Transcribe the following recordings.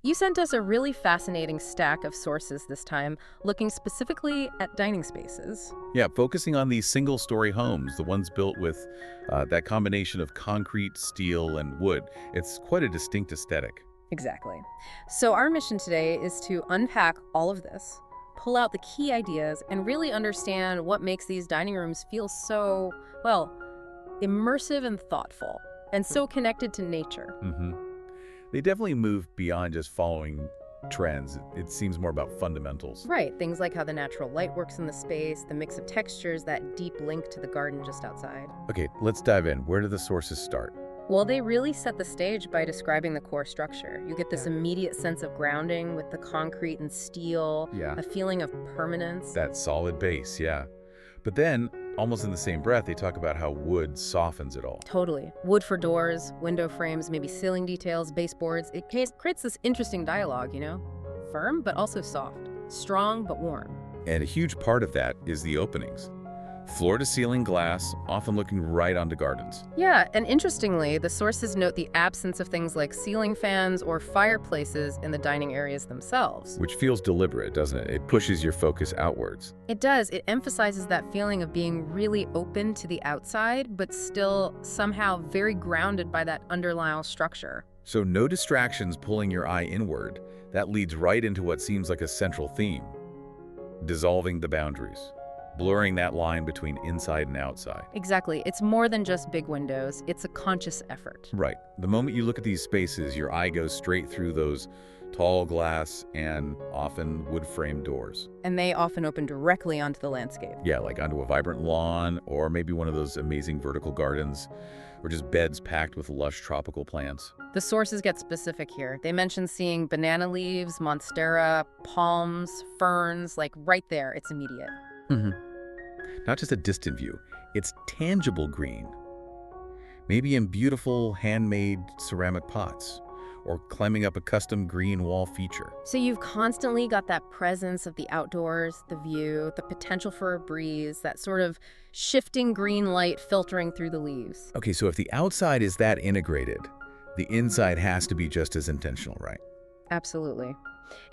You sent us a really fascinating stack of sources this time, looking specifically at dining spaces. Yeah, focusing on these single-story homes, the ones built with that combination of concrete, steel, and wood. It's quite a distinct aesthetic. Exactly. So, our mission today is to unpack all of this, pull out the key ideas, and really understand what makes these dining rooms feel so, well, immersive and thoughtful, and so connected to nature. hmm They definitely move beyond just following trends. It seems more about fundamentals. Right, things like how the natural light works in the space, the mix of textures, that deep link to the garden just outside. Okay, let's dive in. Where do the sources start? Well, they really set the stage by describing the core structure. You get this immediate sense of grounding with the concrete and steel, Yeah. a feeling of permanence. That solid base, yeah. But then, almost in the same breath, they talk about how wood softens it all. Totally. Wood for doors, window frames, maybe ceiling details, baseboards. It creates this interesting dialogue, you know? Firm, but also soft. Strong, but warm. And a huge part of that is the openings. Floor-to-ceiling glass, often looking right onto gardens. Yeah, and interestingly, the sources note the absence of things like ceiling fans or fireplaces in the dining areas themselves. Which feels deliberate, doesn't it? It pushes your focus outwards. It does. It emphasizes that feeling of being really open to the outside, but still somehow very grounded by that underlying structure. So no distractions pulling your eye inward. That leads right into what seems like a central theme. Dissolving the boundaries. Blurring that line between inside and outside. Exactly. It's more than just big windows. It's a conscious effort. Right. The moment you look at these spaces, your eye goes straight through those tall glass and often wood-framed doors. And they often open directly onto the landscape. Yeah, like onto a vibrant lawn or maybe one of those amazing vertical gardens or just beds packed with lush tropical plants. The sources get specific here. They mention seeing banana leaves, monstera, palms, ferns, like right there. It's immediate. Not just a distant view, it's tangible green. Maybe in beautiful handmade ceramic pots or climbing up a custom green wall feature. So you've constantly got that presence of the outdoors, the view, the potential for a breeze, that sort of shifting green light filtering through the leaves. Okay, so if the outside is that integrated, the inside has to be just as intentional, right? Absolutely.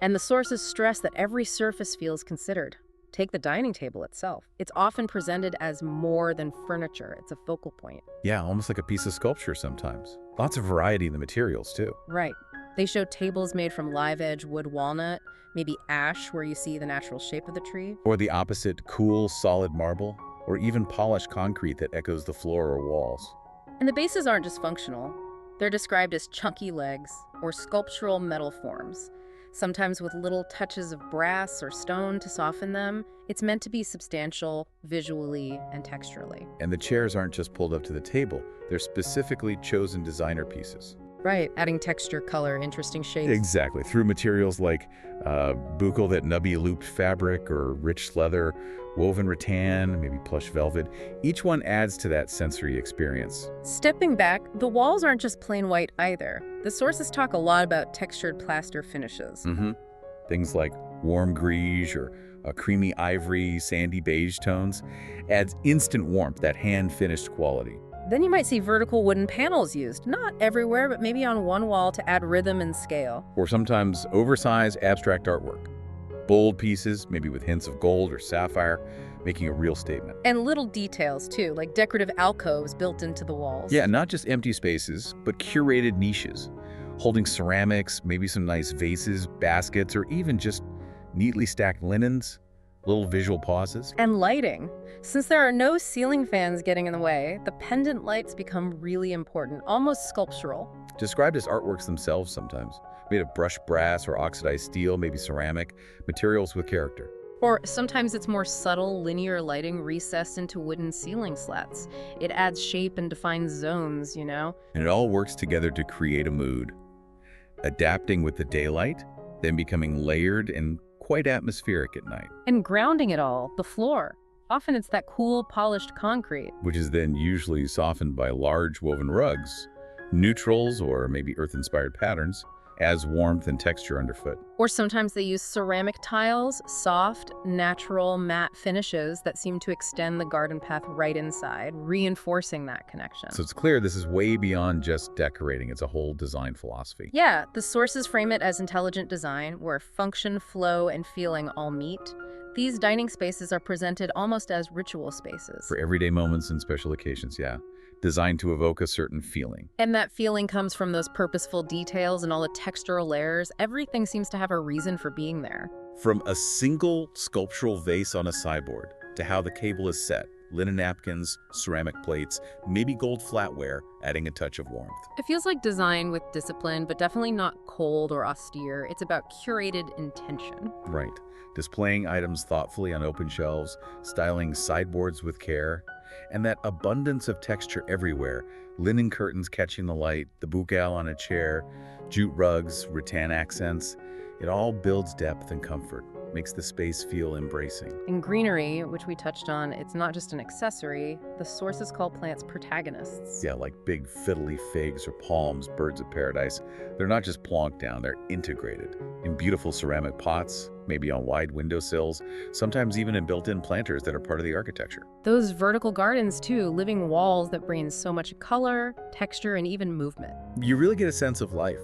And the sources stress that every surface feels considered. Take the dining table itself. It's often presented as more than furniture. It's a focal point. Yeah, almost like a piece of sculpture sometimes. Lots of variety in the materials, too. Right. They show tables made from live edge wood walnut, maybe ash where you see the natural shape of the tree. Or the opposite, cool, solid marble, or even polished concrete that echoes the floor or walls. And the bases aren't just functional. They're described as chunky legs or sculptural metal forms. Sometimes with little touches of brass or stone to soften them. It's meant to be substantial, visually and texturally. And the chairs aren't just pulled up to the table. They're specifically chosen designer pieces. Right, adding texture, color, interesting shapes. Exactly, through materials like buccal, that nubby looped fabric, or rich leather, woven rattan, maybe plush velvet. Each one adds to that sensory experience. Stepping back, the walls aren't just plain white either. The sources talk a lot about textured plaster finishes. Things like warm greige or creamy ivory, sandy beige tones adds instant warmth, that hand-finished quality. Then you might see vertical wooden panels used, not everywhere, but maybe on one wall to add rhythm and scale. Or sometimes oversized abstract artwork. Bold pieces, maybe with hints of gold or sapphire, making a real statement. And little details too, like decorative alcoves built into the walls. Yeah, not just empty spaces, but curated niches, holding ceramics, maybe some nice vases, baskets, or even just neatly stacked linens, little visual pauses. And lighting. Since there are no ceiling fans getting in the way, the pendant lights become really important, almost sculptural. Described as artworks themselves sometimes, made of brushed brass or oxidized steel, maybe ceramic, materials with character. Or sometimes it's more subtle, linear lighting recessed into wooden ceiling slats. It adds shape and defines zones, you know? And it all works together to create a mood, adapting with the daylight, then becoming layered and quite atmospheric at night. And grounding it all, the floor. Often it's that cool, polished concrete. Which is then usually softened by large woven rugs, neutrals or maybe earth-inspired patterns adds warmth and texture underfoot. Or sometimes they use ceramic tiles, soft, natural, matte finishes that seem to extend the garden path right inside, reinforcing that connection. So it's clear this is way beyond just decorating. It's a whole design philosophy. Yeah, the sources frame it as intelligent design, where function, flow, and feeling all meet. These dining spaces are presented almost as ritual spaces. For everyday moments and special occasions, yeah. Designed to evoke a certain feeling. And that feeling comes from those purposeful details and all the textural layers. Everything seems to have a reason for being there. From a single sculptural vase on a sideboard to how the table is set, linen napkins, ceramic plates, maybe gold flatware, adding a touch of warmth. It feels like design with discipline, but definitely not cold or austere. It's about curated intention. Right. Displaying items thoughtfully on open shelves, styling sideboards with care, and that abundance of texture everywhere, linen curtains catching the light, the bouquet on a chair, jute rugs, rattan accents, it all builds depth and comfort, makes the space feel embracing. In greenery, which we touched on, it's not just an accessory. The sources call plants protagonists. Yeah, like big fiddly figs or palms, birds of paradise. They're not just plonked down, they're integrated in beautiful ceramic pots, maybe on wide windowsills, sometimes even in built-in planters that are part of the architecture. Those vertical gardens, too, living walls that bring so much color, texture, and even movement. You really get a sense of life.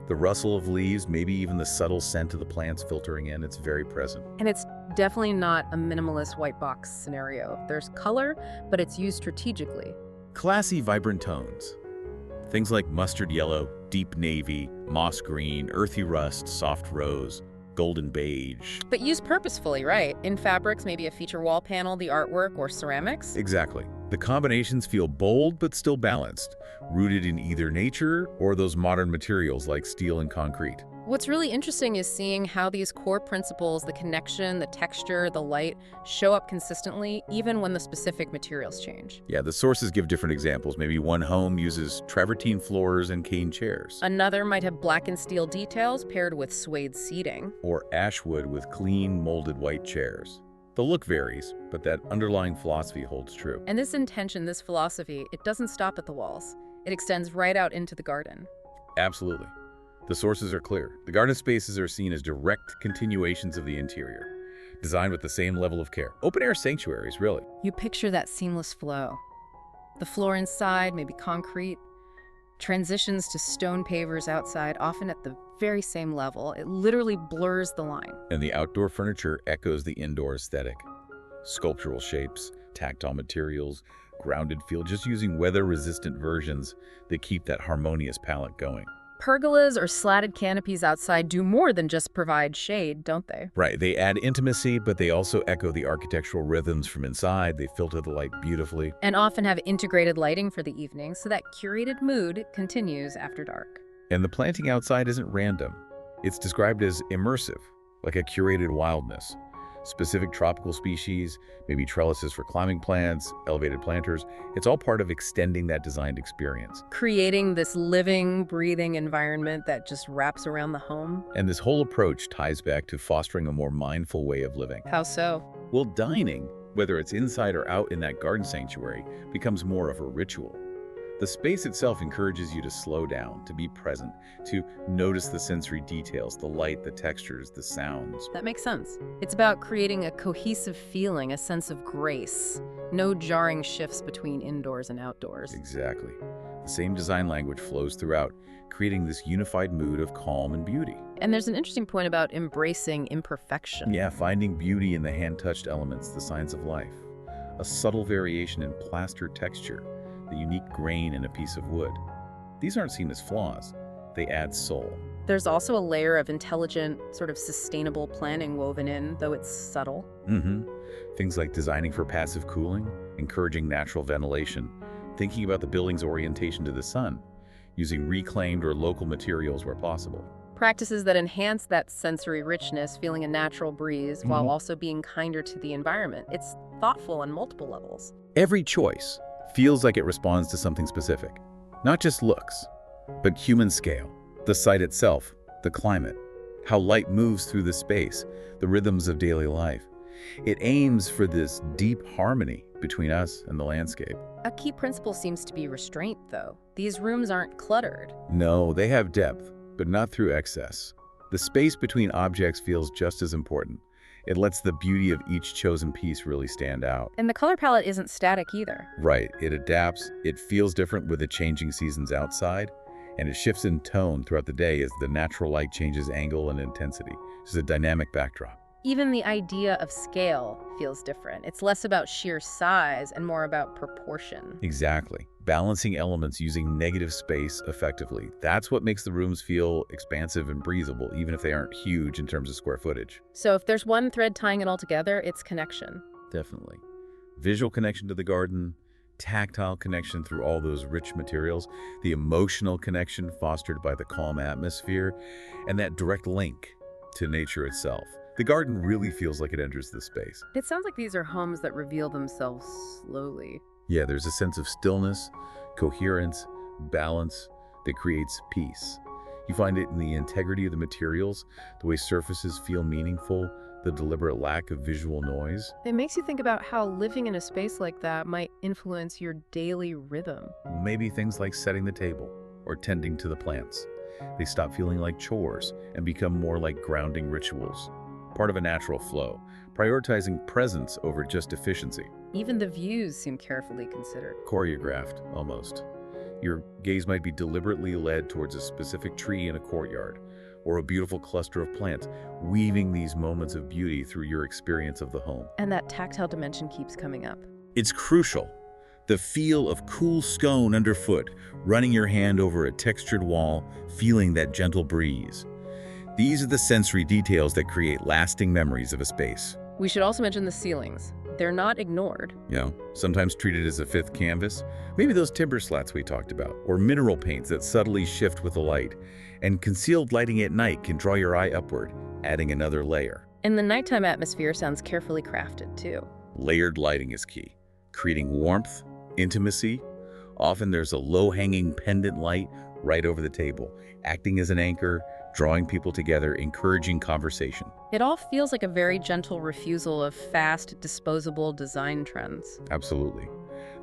The rustle of leaves, maybe even the subtle scent of the plants filtering in, it's very present. And it's definitely not a minimalist white box scenario. There's color, but it's used strategically. Classy, vibrant tones. Things like mustard yellow, deep navy, moss green, earthy rust, soft rose, golden beige. But used purposefully, right? In fabrics, maybe a feature wall panel, the artwork, or ceramics? Exactly. The combinations feel bold but still balanced, rooted in either nature or those modern materials like steel and concrete. What's really interesting is seeing how these core principles, the connection, the texture, the light, show up consistently, even when the specific materials change. Yeah, the sources give different examples. Maybe one home uses travertine floors and cane chairs. Another might have blackened steel details paired with suede seating. Or ash wood with clean, molded white chairs. The look varies, but that underlying philosophy holds true. And this intention, this philosophy, it doesn't stop at the walls. It extends right out into the garden. Absolutely. The sources are clear. The garden spaces are seen as direct continuations of the interior, designed with the same level of care. Open-air sanctuaries, really. You picture that seamless flow. The floor inside, maybe concrete, transitions to stone pavers outside, often at the very same level. It literally blurs the line. And the outdoor furniture echoes the indoor aesthetic. Sculptural shapes, tactile materials, grounded feel, just using weather-resistant versions that keep that harmonious palette going. Pergolas or slatted canopies outside do more than just provide shade, don't they? Right, they add intimacy, but they also echo the architectural rhythms from inside. They filter the light beautifully. And often have integrated lighting for the evening, so that curated mood continues after dark. And the planting outside isn't random. It's described as immersive, like a curated wildness. Specific tropical species, maybe trellises for climbing plants, elevated planters. It's all part of extending that designed experience. Creating this living, breathing environment that just wraps around the home. And this whole approach ties back to fostering a more mindful way of living. How so? Well, dining, whether it's inside or out in that garden sanctuary, becomes more of a ritual. The space itself encourages you to slow down, to be present, to notice the sensory details, the light, the textures, the sounds. That makes sense. It's about creating a cohesive feeling, a sense of grace. No jarring shifts between indoors and outdoors. Exactly. The same design language flows throughout, creating this unified mood of calm and beauty. And there's an interesting point about embracing imperfection. Yeah, finding beauty in the hand-touched elements, the signs of life. A subtle variation in plaster texture, the unique grain in a piece of wood. These aren't seen as flaws. They add soul. There's also a layer of intelligent, sort of sustainable planning woven in, though it's subtle. Things like designing for passive cooling, encouraging natural ventilation, thinking about the building's orientation to the sun, using reclaimed or local materials where possible. Practices that enhance that sensory richness, feeling a natural breeze, while also being kinder to the environment. It's thoughtful on multiple levels. Every choice feels like it responds to something specific. Not just looks, but human scale, the site itself, the climate, how light moves through the space, the rhythms of daily life. It aims for this deep harmony between us and the landscape. A key principle seems to be restraint, though. These rooms aren't cluttered. No, they have depth, but not through excess. The space between objects feels just as important. It lets the beauty of each chosen piece really stand out. And the color palette isn't static either. Right, it adapts, it feels different with the changing seasons outside, and it shifts in tone throughout the day as the natural light changes angle and intensity. It's a dynamic backdrop. Even the idea of scale feels different. It's less about sheer size and more about proportion. Exactly. Balancing elements using negative space effectively. That's what makes the rooms feel expansive and breathable, even if they aren't huge in terms of square footage. So if there's one thread tying it all together, it's connection. Definitely. Visual connection to the garden, tactile connection through all those rich materials, the emotional connection fostered by the calm atmosphere, and that direct link to nature itself. The garden really feels like it enters the space. It sounds like these are homes that reveal themselves slowly. Yeah, there's a sense of stillness, coherence, balance that creates peace. You find it in the integrity of the materials, the way surfaces feel meaningful, the deliberate lack of visual noise. It makes you think about how living in a space like that might influence your daily rhythm. Maybe things like setting the table or tending to the plants. They stop feeling like chores and become more like grounding rituals, part of a natural flow, prioritizing presence over just efficiency. Even the views seem carefully considered. Choreographed, almost. Your gaze might be deliberately led towards a specific tree in a courtyard, or a beautiful cluster of plants, weaving these moments of beauty through your experience of the home. And that tactile dimension keeps coming up. It's crucial. The feel of cool scone underfoot, running your hand over a textured wall, feeling that gentle breeze. These are the sensory details that create lasting memories of a space. We should also mention the ceilings. They're not ignored. You know, sometimes treated as a fifth canvas. Maybe those timber slats we talked about, or mineral paints that subtly shift with the light. And concealed lighting at night can draw your eye upward, adding another layer. And the nighttime atmosphere sounds carefully crafted, too. Layered lighting is key, creating warmth, intimacy. Often there's a low-hanging pendant light right over the table, acting as an anchor, drawing people together, encouraging conversation. It all feels like a very gentle refusal of fast, disposable design trends. Absolutely.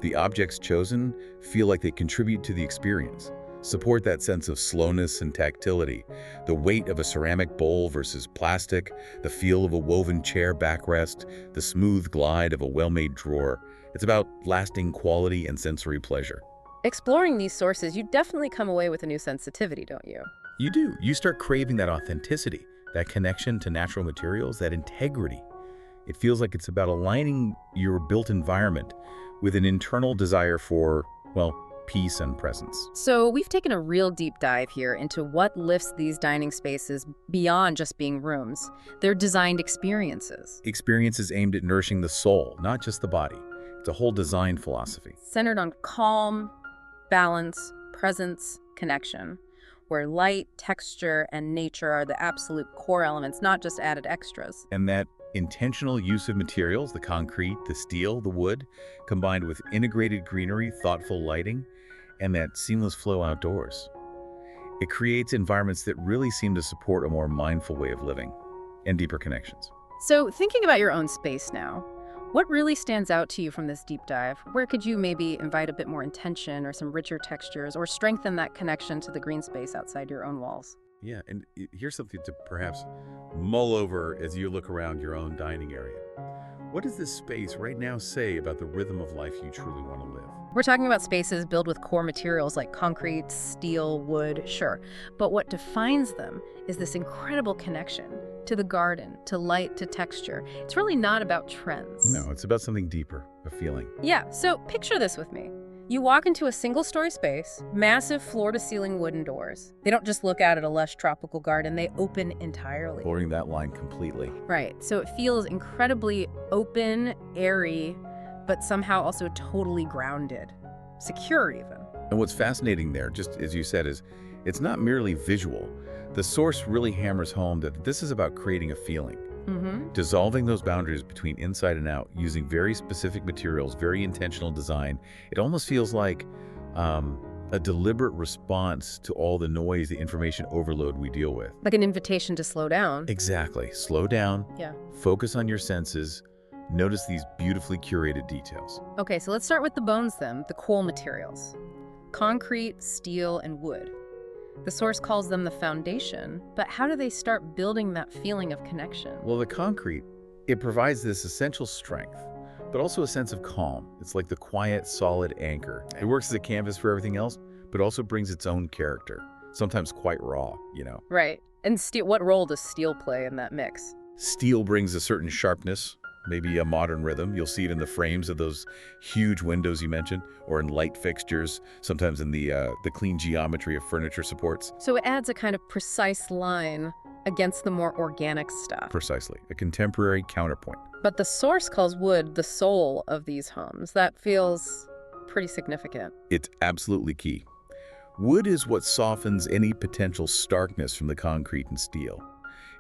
The objects chosen feel like they contribute to the experience, support that sense of slowness and tactility, the weight of a ceramic bowl versus plastic, the feel of a woven chair backrest, the smooth glide of a well-made drawer. It's about lasting quality and sensory pleasure. Exploring these sources, you definitely come away with a new sensitivity, don't you? You do. You start craving that authenticity, that connection to natural materials, that integrity. It feels like it's about aligning your built environment with an internal desire for, well, peace and presence. So we've taken a real deep dive here into what lifts these dining spaces beyond just being rooms. They're designed experiences. Experiences aimed at nourishing the soul, not just the body. It's a whole design philosophy. Centered on calm, balance, presence, connection, where light, texture, and nature are the absolute core elements, not just added extras. And that intentional use of materials, the concrete, the steel, the wood, combined with integrated greenery, thoughtful lighting, and that seamless flow outdoors. It creates environments that really seem to support a more mindful way of living and deeper connections. So thinking about your own space now, what really stands out to you from this deep dive? Where could you maybe invite a bit more intention or some richer textures or strengthen that connection to the green space outside your own walls? Yeah, and here's something to perhaps mull over as you look around your own dining area. What does this space right now say about the rhythm of life you truly want to live? We're talking about spaces built with core materials like concrete, steel, wood, sure. But what defines them is this incredible connection to the garden, to light, to texture. It's really not about trends. No, it's about something deeper, a feeling. Yeah, so picture this with me. You walk into a single-story space, massive floor-to-ceiling wooden doors. They don't just look out at a lush tropical garden, they open entirely. Blurring that line completely. Right, so it feels incredibly open, airy, but somehow also totally grounded. Secure, even. And what's fascinating there, just as you said, is it's not merely visual. The source really hammers home that this is about creating a feeling. Dissolving those boundaries between inside and out, using very specific materials, very intentional design. It almost feels like a deliberate response to all the noise, the information overload we deal with. Like an invitation to slow down. Exactly. Slow down. Yeah. Focus on your senses. Notice these beautifully curated details. Okay, so let's start with the bones then, the core materials. Concrete, steel, and wood. The source calls them the foundation, but how do they start building that feeling of connection? Well, the concrete, it provides this essential strength, but also a sense of calm. It's like the quiet, solid anchor. It works as a canvas for everything else, but also brings its own character, sometimes quite raw, you know. Right. And steel, what role does steel play in that mix? Steel brings a certain sharpness, maybe a modern rhythm. You'll see it in the frames of those huge windows you mentioned, or in light fixtures, sometimes in the clean geometry of furniture supports. So it adds a kind of precise line against the more organic stuff. Precisely, a contemporary counterpoint. But the source calls wood the soul of these homes. That feels pretty significant. It's absolutely key. Wood is what softens any potential starkness from the concrete and steel.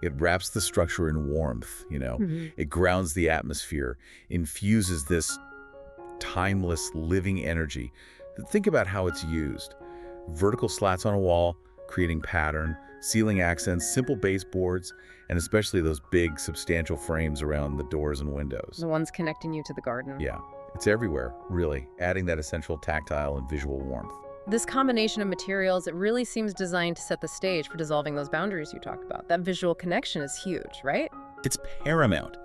It wraps the structure in warmth, you know. It grounds the atmosphere, infuses this timeless, living energy. Think about how it's used. Vertical slats on a wall, creating pattern, ceiling accents, simple baseboards, and especially those big, substantial frames around the doors and windows. The ones connecting you to the garden. Yeah, it's everywhere, really, adding that essential tactile and visual warmth. This combination of materials, it really seems designed to set the stage for dissolving those boundaries you talked about. That visual connection is huge, right? It's paramount.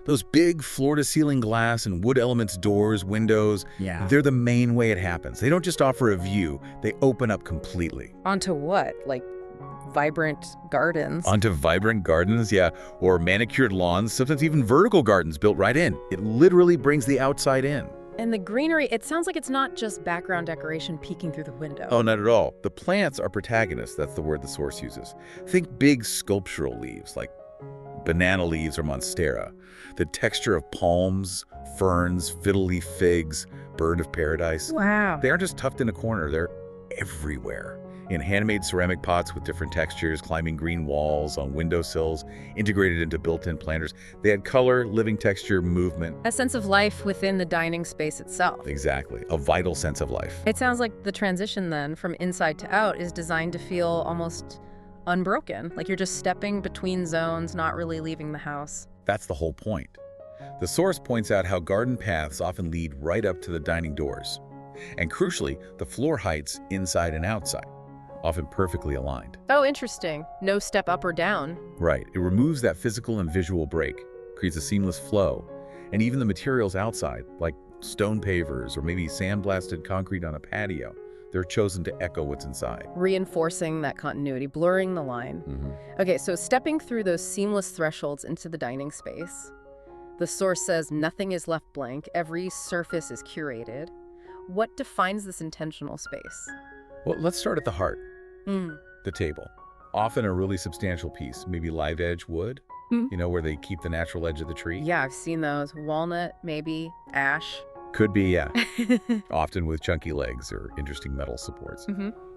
Those big floor-to-ceiling glass and wood elements, doors, windows, they're the main way it happens. They don't just offer a view, they open up completely. Onto what? Like vibrant gardens? Onto vibrant gardens, yeah, or manicured lawns, sometimes even vertical gardens built right in. It literally brings the outside in. And the greenery, it sounds like it's not just background decoration peeking through the window. Oh, not at all. The plants are protagonists. That's the word the source uses. Think big sculptural leaves, like banana leaves or monstera. The texture of palms, ferns, fiddle leaf figs, bird of paradise. Wow. They aren't just tucked in a corner. They're everywhere. In handmade ceramic pots with different textures, climbing green walls, on windowsills, integrated into built-in planters. They add color, living texture, movement. A sense of life within the dining space itself. Exactly. A vital sense of life. It sounds like the transition then from inside to out is designed to feel almost unbroken, like you're just stepping between zones, not really leaving the house. That's the whole point. The source points out how garden paths often lead right up to the dining doors. And crucially, the floor heights inside and outside, often perfectly aligned. Oh, interesting. No step up or down. Right. It removes that physical and visual break, creates a seamless flow, and even the materials outside, like stone pavers or maybe sandblasted concrete on a patio, they're chosen to echo what's inside. Reinforcing that continuity, blurring the line. Okay, so stepping through those seamless thresholds into the dining space, the source says nothing is left blank, every surface is curated. What defines this intentional space? Well, let's start at the heart. The table. Often a really substantial piece, maybe live edge wood, you know, where they keep the natural edge of the tree. Yeah, I've seen those. Walnut, maybe, ash. Could be, yeah. Often with chunky legs or interesting metal supports.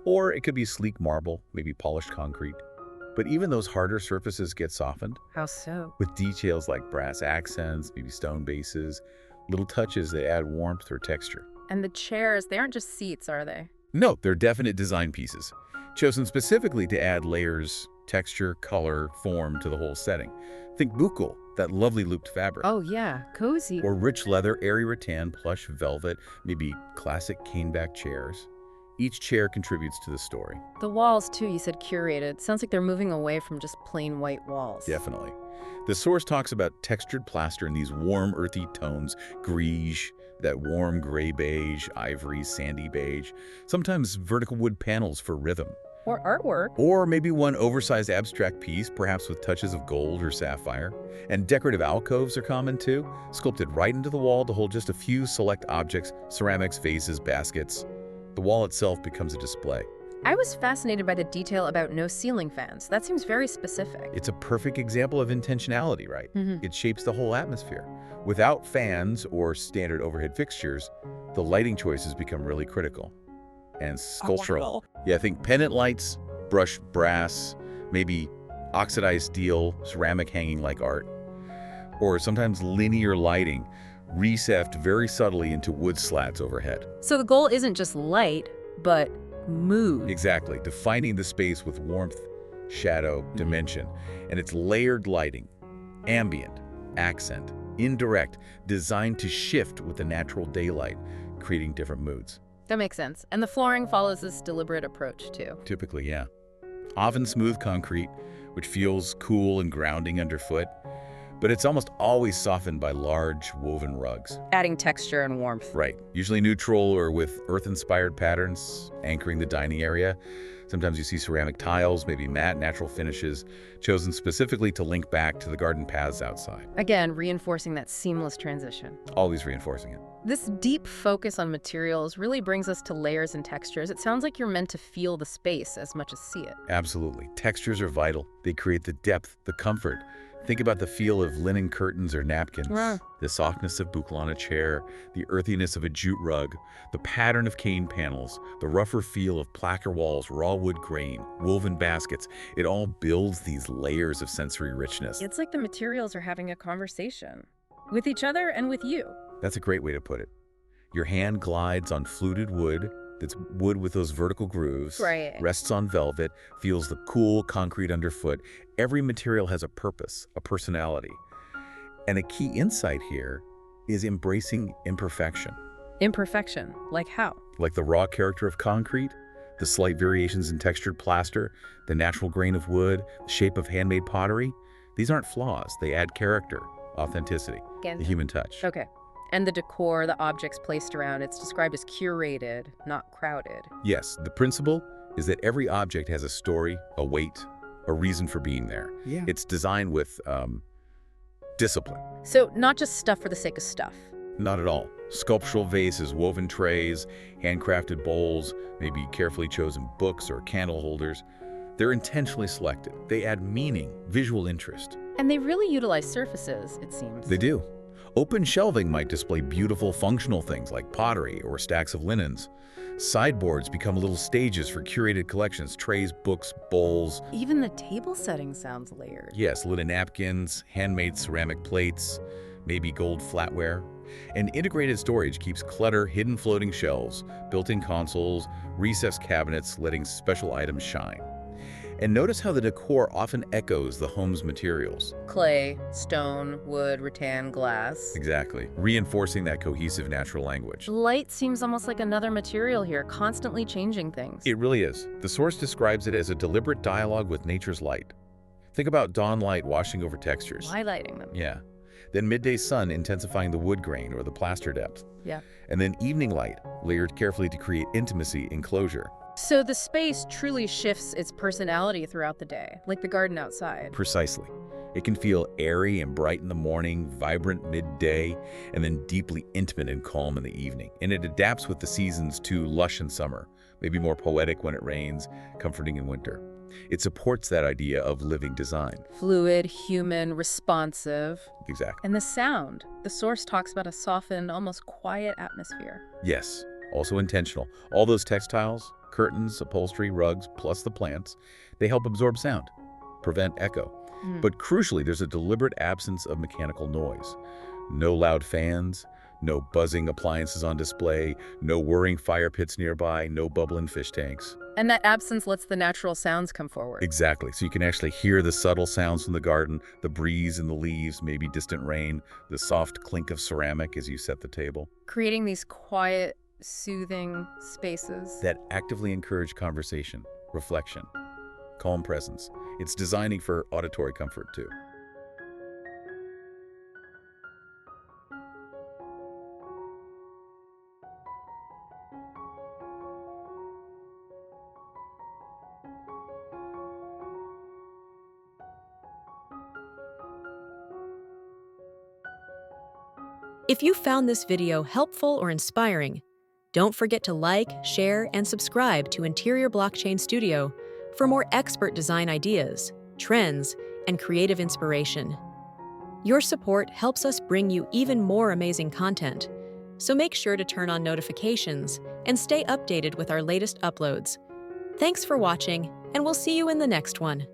Or it could be sleek marble, maybe polished concrete. But even those harder surfaces get softened. How so? With details like brass accents, maybe stone bases, little touches that add warmth or texture. And the chairs, they aren't just seats, are they? No, they're definite design pieces, chosen specifically to add layers, texture, color, form to the whole setting. Think buccal, that lovely looped fabric. Oh yeah, cozy. Or rich leather, airy rattan, plush velvet, maybe classic caneback chairs. Each chair contributes to the story. The walls too, you said curated. Sounds like they're moving away from just plain white walls. Definitely. The source talks about textured plaster in these warm, earthy tones, greige, that warm gray beige, ivory, sandy beige, sometimes vertical wood panels for rhythm. Or artwork. Or maybe one oversized abstract piece, perhaps with touches of gold or sapphire. And decorative alcoves are common too, sculpted right into the wall to hold just a few select objects, ceramics, vases, baskets. The wall itself becomes a display. I was fascinated by the detail about no ceiling fans. That seems very specific. It's a perfect example of intentionality, right? It shapes the whole atmosphere. Without fans or standard overhead fixtures, the lighting choices become really critical. And sculptural. Yeah, think pendant lights, brushed brass, maybe oxidized steel, ceramic hanging like art. Or sometimes linear lighting, recessed very subtly into wood slats overhead. So the goal isn't just light, but mood. Exactly, defining the space with warmth, shadow, dimension. And it's layered lighting, ambient, accent, indirect, designed to shift with the natural daylight, creating different moods. That makes sense. And the flooring follows this deliberate approach, too. Typically, yeah. Often smooth concrete, which feels cool and grounding underfoot, but it's almost always softened by large woven rugs. Adding texture and warmth. Right. Usually neutral or with earth-inspired patterns anchoring the dining area. Sometimes you see ceramic tiles, maybe matte natural finishes, chosen specifically to link back to the garden paths outside. Again, reinforcing that seamless transition. Always reinforcing it. This deep focus on materials really brings us to layers and textures. It sounds like you're meant to feel the space as much as see it. Absolutely. Textures are vital. They create the depth, the comfort. Think about the feel of linen curtains or napkins, the softness of boucle on a chair, the earthiness of a jute rug, the pattern of cane panels, the rougher feel of placker walls, raw wood grain, woven baskets. It all builds these layers of sensory richness. It's like the materials are having a conversation with each other and with you. That's a great way to put it. Your hand glides on fluted wood, that's wood with those vertical grooves, rests on velvet, feels the cool concrete underfoot. Every material has a purpose, a personality. And a key insight here is embracing imperfection. Imperfection, like how? Like the raw character of concrete, the slight variations in textured plaster, the natural grain of wood, the shape of handmade pottery. These aren't flaws, they add character, authenticity, the human touch. Okay. And the decor, the objects placed around, it's described as curated, not crowded. Yes, the principle is that every object has a story, a weight, a reason for being there. Yeah. It's designed with discipline. So not just stuff for the sake of stuff. Not at all. Sculptural vases, woven trays, handcrafted bowls, maybe carefully chosen books or candle holders. They're intentionally selected. They add meaning, visual interest. And they really utilize surfaces, it seems. They do. Open shelving might display beautiful functional things like pottery or stacks of linens. Sideboards become little stages for curated collections, trays, books, bowls. Even the table setting sounds layered. Yes, linen napkins, handmade ceramic plates, maybe gold flatware. And integrated storage keeps clutter, hidden floating shelves, built-in consoles, recessed cabinets, letting special items shine. And notice how the decor often echoes the home's materials. Clay, stone, wood, rattan, glass. Exactly, reinforcing that cohesive natural language. Light seems almost like another material here, constantly changing things. It really is. The source describes it as a deliberate dialogue with nature's light. Think about dawn light washing over textures. Highlighting them. Yeah. Then midday sun intensifying the wood grain or the plaster depth. Yeah. And then evening light, layered carefully to create intimacy and closure. So the space truly shifts its personality throughout the day, like the garden outside. Precisely. It can feel airy and bright in the morning, vibrant midday, and then deeply intimate and calm in the evening. And it adapts with the seasons to lush in summer, maybe more poetic when it rains, comforting in winter. It supports that idea of living design. Fluid, human, responsive. Exactly. And the sound. The source talks about a softened, almost quiet atmosphere. Yes, also intentional. All those textiles, curtains, upholstery, rugs, plus the plants, they help absorb sound, prevent echo. But crucially, there's a deliberate absence of mechanical noise. No loud fans, no buzzing appliances on display, no whirring fire pits nearby, no bubbling fish tanks. And that absence lets the natural sounds come forward. Exactly. So you can actually hear the subtle sounds from the garden, the breeze in the leaves, maybe distant rain, the soft clink of ceramic as you set the table. Creating these quiet, soothing spaces that actively encourage conversation, reflection, calm presence. It's designing for auditory comfort too. If you found this video helpful or inspiring, don't forget to like, share, and subscribe to Interior Blockchain Studio for more expert design ideas, trends, and creative inspiration. Your support helps us bring you even more amazing content, so make sure to turn on notifications and stay updated with our latest uploads. Thanks for watching, and we'll see you in the next one.